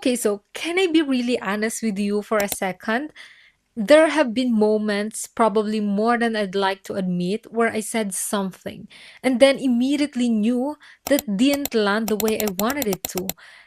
Okay, so can I be really honest with you for a second? There have been moments, probably more than I'd like to admit, where I said something and then immediately knew that didn't land the way I wanted it to.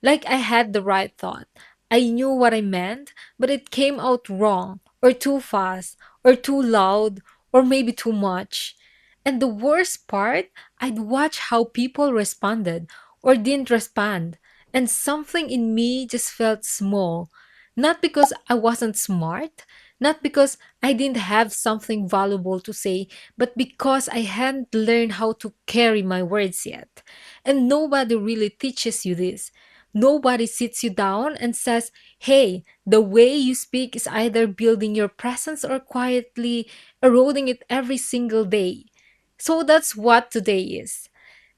Like I had the right thought. I knew what I meant, but it came out wrong, or too fast, or too loud, or maybe too much. And the worst part, I'd watch how people responded or didn't respond, and something in me just felt small. Not because I wasn't smart, not because I didn't have something valuable to say, but because I hadn't learned how to carry my words yet. And nobody really teaches you this. Nobody sits you down and says, hey, the way you speak is either building your presence or quietly eroding it every single day. So that's what today is.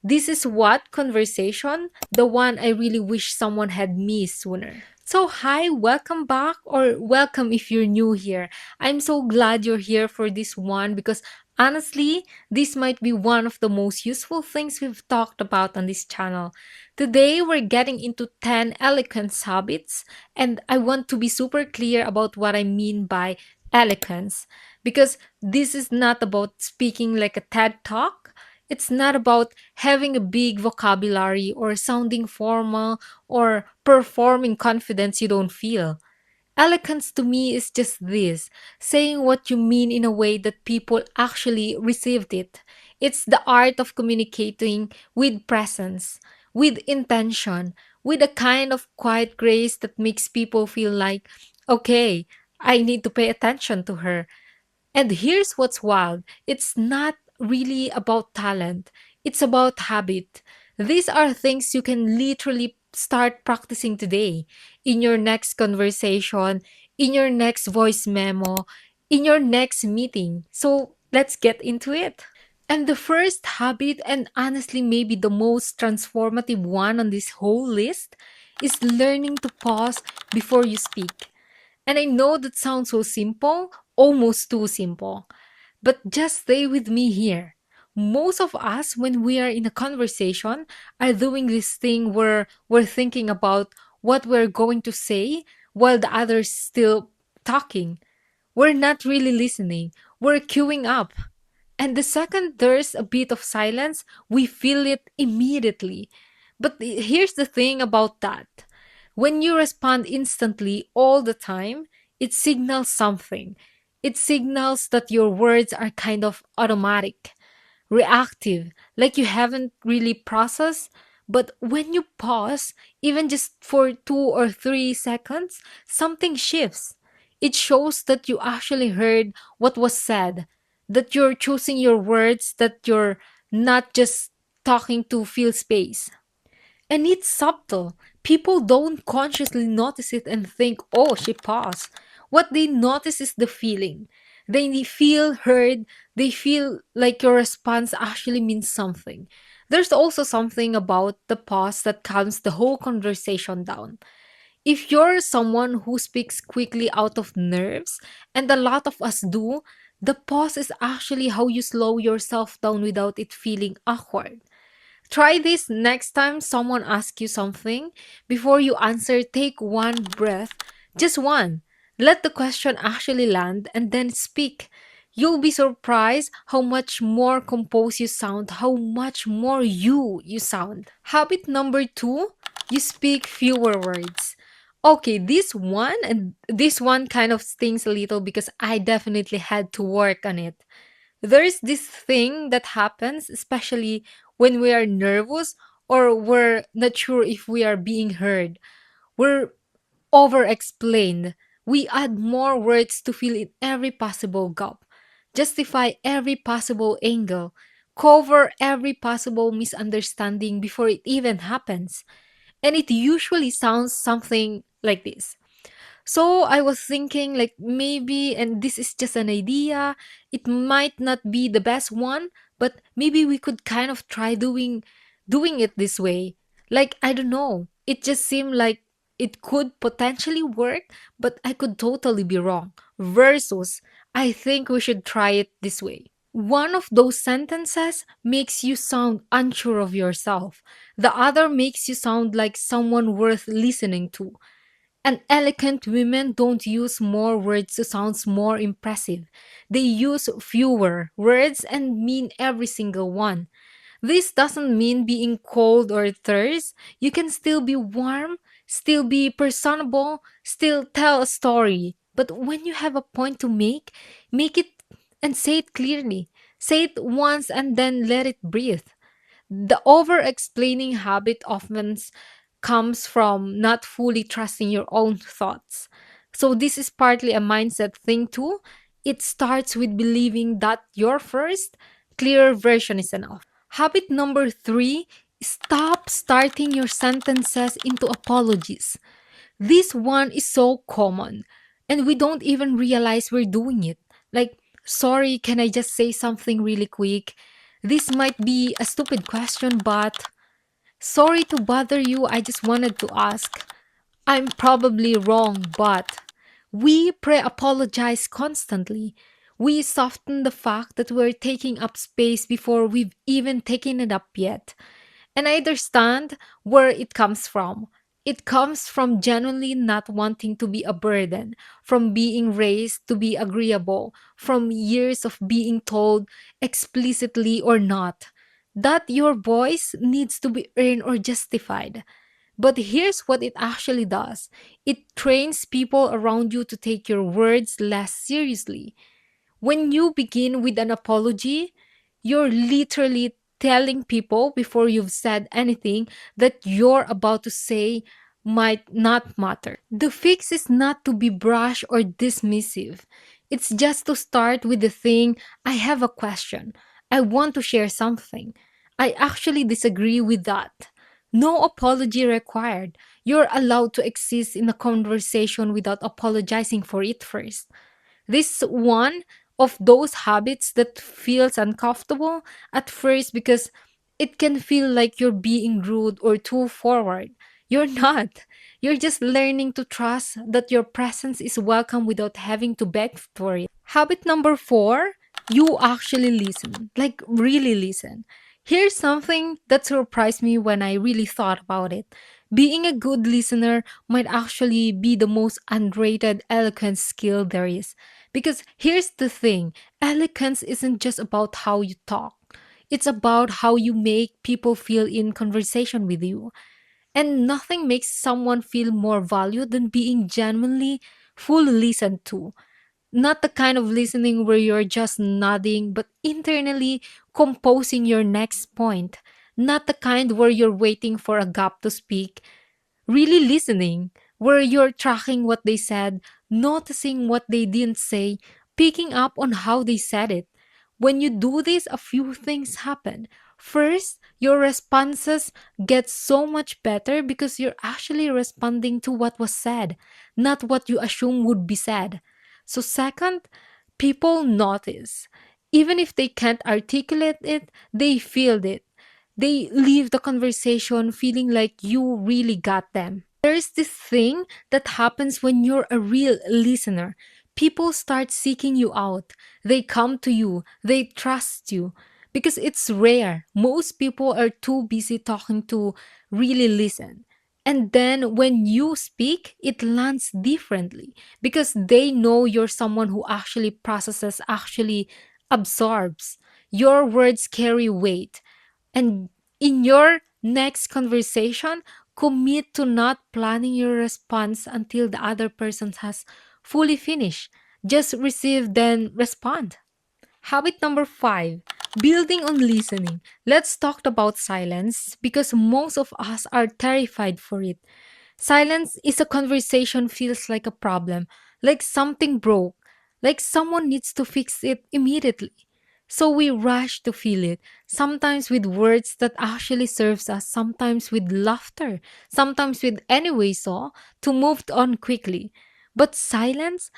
This is what conversation, the one I really wish someone had me sooner. So, hi, welcome back, or welcome if you're new here. I'm so glad you're here for this one because honestly, this might be one of the most useful things we've talked about on this channel. Today, we're getting into 10 eloquence habits, and I want to be super clear about what I mean by eloquence because this is not about speaking like a TED talk. It's not about having a big vocabulary or sounding formal or performing confidence you don't feel. Eloquence to me is just this, saying what you mean in a way that people actually received it. It's the art of communicating with presence, with intention, with a kind of quiet grace that makes people feel like, okay, I need to pay attention to her. And here's what's wild, it's not really about talent, it's about habit. These are things you can literally start practicing today in your next conversation, in your next voice memo, in your next meeting. So let's get into it. And the first habit, and honestly, maybe the most transformative one on this whole list, is learning to pause before you speak. And I know that sounds so simple, almost too simple. But just stay with me here. Most of us, when we are in a conversation, are doing this thing where we're thinking about what we're going to say while the other's still talking. We're not really listening. We're queuing up. And the second there's a bit of silence, we feel it immediately. But here's the thing about that. When you respond instantly all the time, it signals something. It signals that your words are kind of automatic, reactive, like you haven't really processed. But when you pause, even just for 2 or 3 seconds, something shifts. It shows that you actually heard what was said, that you're choosing your words, that you're not just talking to fill space. And it's subtle. People don't consciously notice it and think, oh, she paused. What they notice is the feeling. They feel heard. They feel like your response actually means something. There's also something about the pause that calms the whole conversation down. If you're someone who speaks quickly out of nerves, and a lot of us do, the pause is actually how you slow yourself down without it feeling awkward. Try this next time someone asks you something. Before you answer, take one breath, just one. Let the question actually land and then speak. You'll be surprised how much more composed you sound, how much more you sound. Habit number two, you speak fewer words. Okay, this one kind of stings a little because I definitely had to work on it. There's this thing that happens, especially when we are nervous or we're not sure if we are being heard. We're over explained. We add more words to fill in every possible gap, justify every possible angle, cover every possible misunderstanding before it even happens. And it usually sounds something like this. So I was thinking like maybe, and this is just an idea, it might not be the best one, but maybe we could kind of try doing it this way. Like I don't know. It just seemed like it could potentially work, but I could totally be wrong. Versus, I think we should try it this way. One of those sentences makes you sound unsure of yourself. The other makes you sound like someone worth listening to. And elegant women don't use more words to sound more impressive. They use fewer words and mean every single one. This doesn't mean being cold or terse. You can still be warm, still be personable, still tell a story. But when you have a point to make it and say it clearly. Say it once and then let it breathe. The over explaining habit often comes from not fully trusting your own thoughts. So, this is partly a mindset thing too. It starts with believing that your first, clear version is enough. Habit number three, stop starting your sentences into apologies. This one is so common, and we don't even realize we're doing it. Like, sorry, can I just say something really quick? This might be a stupid question, but sorry to bother you. I just wanted to ask. I'm probably wrong, but we pre apologize constantly. We soften the fact that we're taking up space before we've even taken it up yet. And I understand where it comes from. It comes from genuinely not wanting to be a burden, from being raised to be agreeable, from years of being told explicitly or not that your voice needs to be earned or justified. But here's what it actually does, it trains people around you to take your words less seriously. When you begin with an apology, you're literally telling people before you've said anything that you're about to say might not matter. The fix is not to be brash or dismissive. It's just to start with the thing, I have a question. I want to share something. I actually disagree with that. No apology required. You're allowed to exist in a conversation without apologizing for it first. This one of those habits that feels uncomfortable at first because it can feel like you're being rude or too forward. You're not. You're just learning to trust that your presence is welcome without having to beg for it. Habit number four, you actually listen. Like, really listen. Here's something that surprised me when I really thought about it. Being a good listener might actually be the most underrated eloquence skill there is. Because here's the thing, eloquence isn't just about how you talk, it's about how you make people feel in conversation with you. And nothing makes someone feel more valued than being genuinely fully listened to. Not the kind of listening where you're just nodding, but internally composing your next point. Not the kind where you're waiting for a gap to speak, really listening, where you're tracking what they said, noticing what they didn't say, picking up on how they said it. When you do this, a few things happen. First, your responses get so much better because you're actually responding to what was said, not what you assume would be said. So, second, people notice. Even if they can't articulate it, they feel it. They leave the conversation feeling like you really got them. There's this thing that happens when you're a real listener. People start seeking you out. They come to you. They trust you. Because it's rare. Most people are too busy talking to really listen. And then when you speak, it lands differently because they know you're someone who actually processes, actually absorbs. Your words carry weight. And in your next conversation, commit to not planning your response until the other person has fully finished. Just receive, then respond. Habit number five, building on listening. Let's talk about silence because most of us are terrified for it. Silence is a conversation feels like a problem, like something broke, like someone needs to fix it immediately. So we rush to feel it, sometimes with words that actually serves us, sometimes with laughter, sometimes with anyway so, to move on quickly. But silence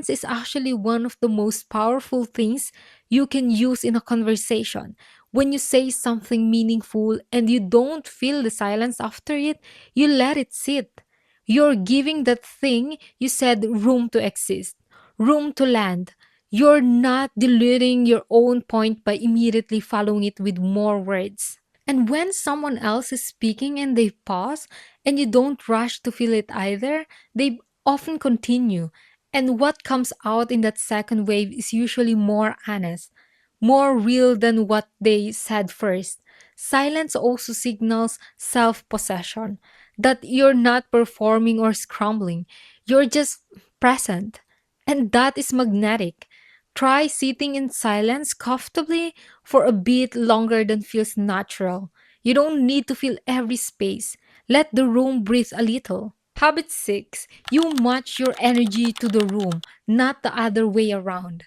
is actually one of the most powerful things you can use in a conversation. When you say something meaningful and you don't feel the silence after it, you let it sit. You're giving that thing you said room to exist, room to land. You're not diluting your own point by immediately following it with more words. And when someone else is speaking and they pause, and you don't rush to feel it either, they often continue. And what comes out in that second wave is usually more honest, more real than what they said first. Silence also signals self possession, that you're not performing or scrambling, you're just present. And that is magnetic. Try sitting in silence comfortably for a bit longer than feels natural. You don't need to fill every space. Let the room breathe a little. Habit 6. You match your energy to the room, not the other way around.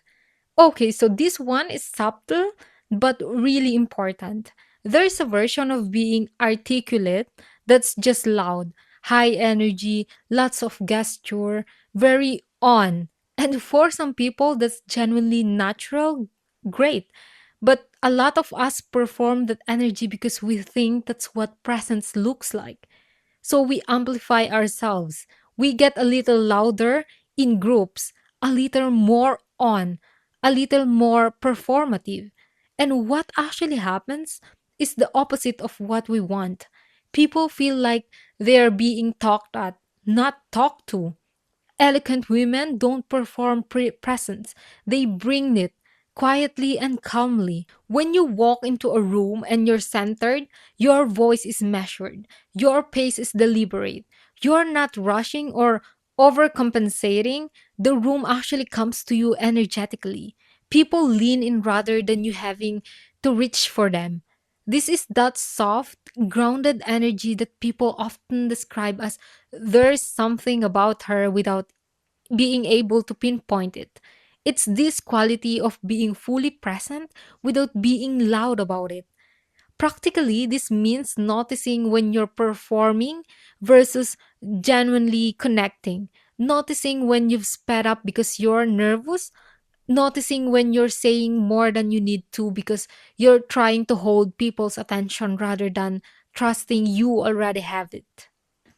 Okay, so this one is subtle but really important. There's a version of being articulate that's just loud, high energy, lots of gesture, very on. And for some people, that's genuinely natural, great. But a lot of us perform that energy because we think that's what presence looks like. So we amplify ourselves. We get a little louder in groups, a little more on, a little more performative. And what actually happens is the opposite of what we want. People feel like they're being talked at, not talked to. Eloquent women don't perform presence, they bring it quietly and calmly. When you walk into a room and you're centered, your voice is measured, your pace is deliberate. You're not rushing or overcompensating. The room actually comes to you energetically. People lean in rather than you having to reach for them. This is that soft, grounded energy that people often describe as there's something about her without being able to pinpoint it. It's this quality of being fully present without being loud about it. Practically, this means noticing when you're performing versus genuinely connecting. Noticing when you've sped up because you're nervous. Noticing when you're saying more than you need to because you're trying to hold people's attention rather than trusting you already have it.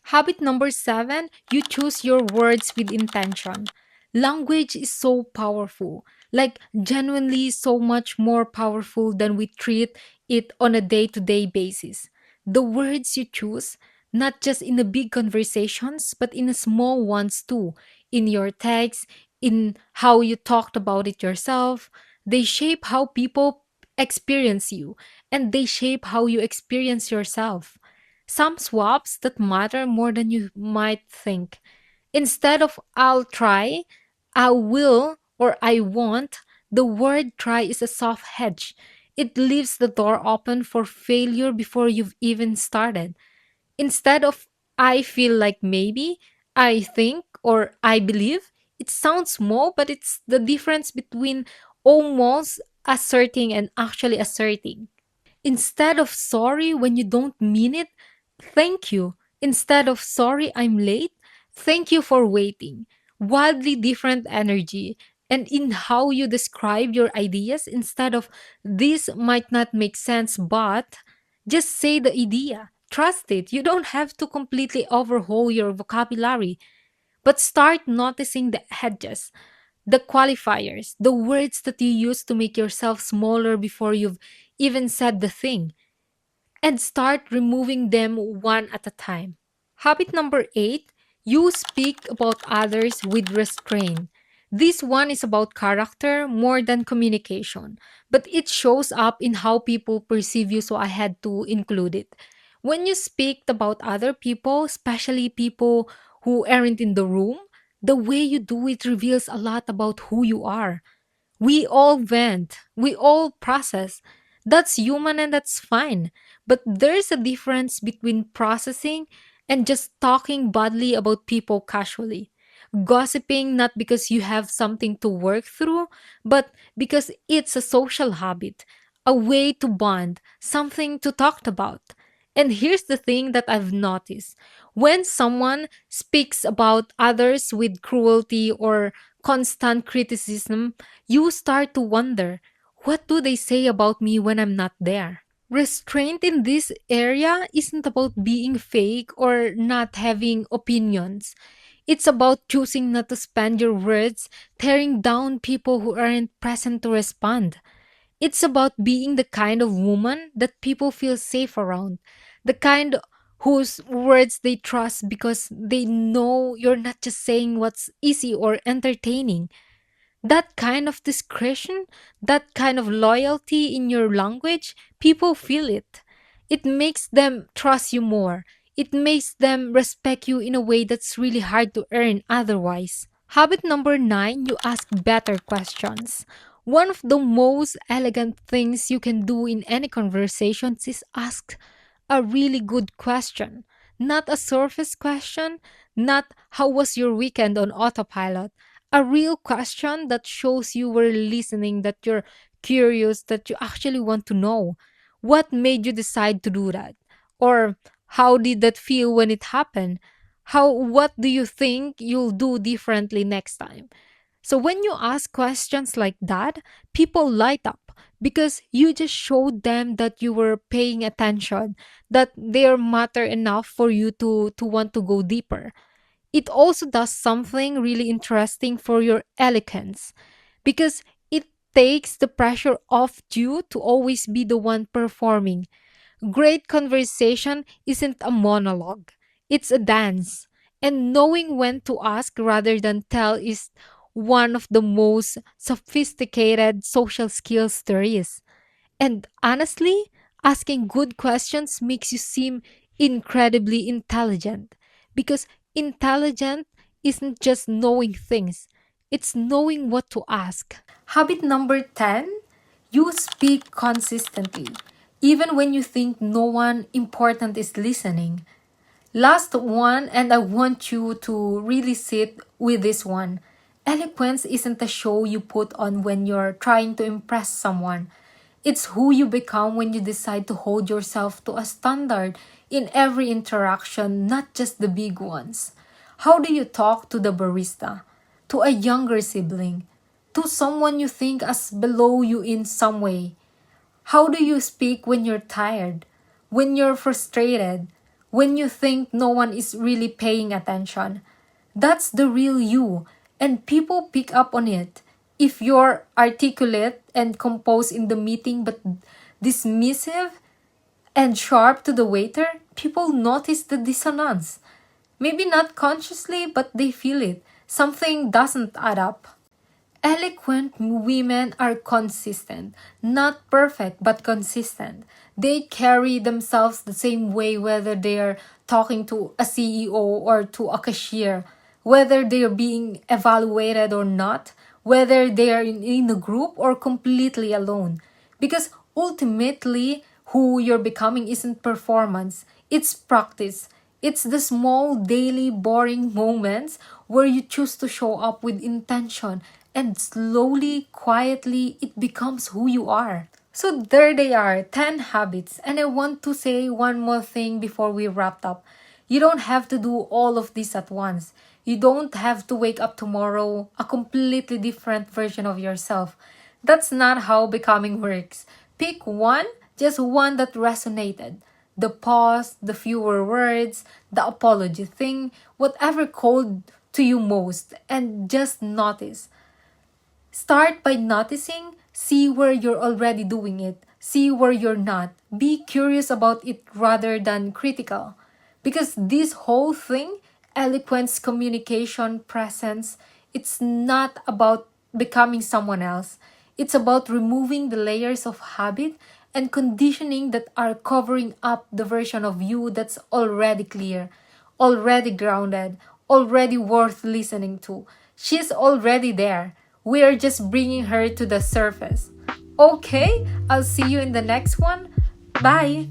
Habit number 7, you choose your words with intention. Language is so powerful, like genuinely so much more powerful than we treat it on a day to day basis. The words you choose, not just in the big conversations, but in the small ones too, in your texts, in how you talked about it yourself, they shape how people experience you and they shape how you experience yourself. Some swaps that matter more than you might think. Instead of I'll try, I will, or I won't, the word try is a soft hedge. It leaves the door open for failure before you've even started. Instead of I feel like maybe, I think, or I believe, it sounds small, but it's the difference between almost asserting and actually asserting. Instead of sorry when you don't mean it, thank you. Instead of sorry I'm late, thank you for waiting. Wildly different energy. And in how you describe your ideas, instead of this might not make sense, but just say the idea. Trust it. You don't have to completely overhaul your vocabulary, but start noticing the edges, the qualifiers, the words that you use to make yourself smaller before you've even said the thing, and start removing them one at a time. Habit number 8, you speak about others with restraint. This one is about character more than communication, but it shows up in how people perceive you, so I had to include it. When you speak about other people, especially people who aren't in the room, the way you do it reveals a lot about who you are. We all vent, we all process. That's human and that's fine. But there's a difference between processing and just talking badly about people casually. Gossiping not because you have something to work through, but because it's a social habit, a way to bond, something to talk about. And here's the thing that I've noticed: when someone speaks about others with cruelty or constant criticism, you start to wonder, what do they say about me when I'm not there? Restraint in this area isn't about being fake or not having opinions. It's about choosing not to spend your words tearing down people who aren't present to respond. It's about being the kind of woman that people feel safe around, the kind whose words they trust because they know you're not just saying what's easy or entertaining. That kind of discretion, that kind of loyalty in your language, people feel it. It makes them trust you more. It makes them respect you in a way that's really hard to earn otherwise. Habit number nine, you ask better questions. One of the most elegant things you can do in any conversations is ask a really good question. Not a surface question, not how was your weekend on autopilot. A real question that shows you were listening, that you're curious, that you actually want to know. What made you decide to do that? Or how did that feel when it happened? What do you think you'll do differently next time? So when you ask questions like that, people light up because you just showed them that you were paying attention, that they matter enough for you to want to go deeper. It also does something really interesting for your eloquence because it takes the pressure off you to always be the one performing. Great conversation isn't a monologue, it's a dance. And knowing when to ask rather than tell is one of the most sophisticated social skills there is. And honestly, asking good questions makes you seem incredibly intelligent because intelligent isn't just knowing things, it's knowing what to ask. Habit number 10, you speak consistently, even when you think no one important is listening. Last one, and I want you to really sit with this one. Eloquence isn't a show you put on when you're trying to impress someone. It's who you become when you decide to hold yourself to a standard in every interaction, not just the big ones. How do you talk to the barista? To a younger sibling? To someone you think as below you in some way? How do you speak when you're tired? When you're frustrated? When you think no one is really paying attention? That's the real you, and people pick up on it. If you're articulate and composed in the meeting but dismissive and sharp to the waiter, people notice the dissonance. Maybe not consciously, but they feel it. Something doesn't add up. Eloquent women are consistent, not perfect but consistent. They carry themselves the same way whether they are talking to a CEO or to a cashier, whether they are being evaluated or not, whether they are in a group or completely alone. Because ultimately, who you're becoming isn't performance, it's practice. It's the small, daily, boring moments where you choose to show up with intention and slowly, quietly, it becomes who you are. So there they are, 10 habits. And I want to say one more thing before we wrap up. You don't have to do all of this at once. You don't have to wake up tomorrow a completely different version of yourself. That's not how becoming works. Pick one, just one that resonated. The pause, the fewer words, the apology thing, whatever called to you most, and just notice. Start by noticing, see where you're already doing it, see where you're not. Be curious about it rather than critical. Because this whole thing, eloquence, communication, presence, it's not about becoming someone else. It's about removing the layers of habit and conditioning that are covering up the version of you that's already clear, already grounded, already worth listening to. She's already there. We're just bringing her to the surface. Okay, I'll see you in the next one. Bye.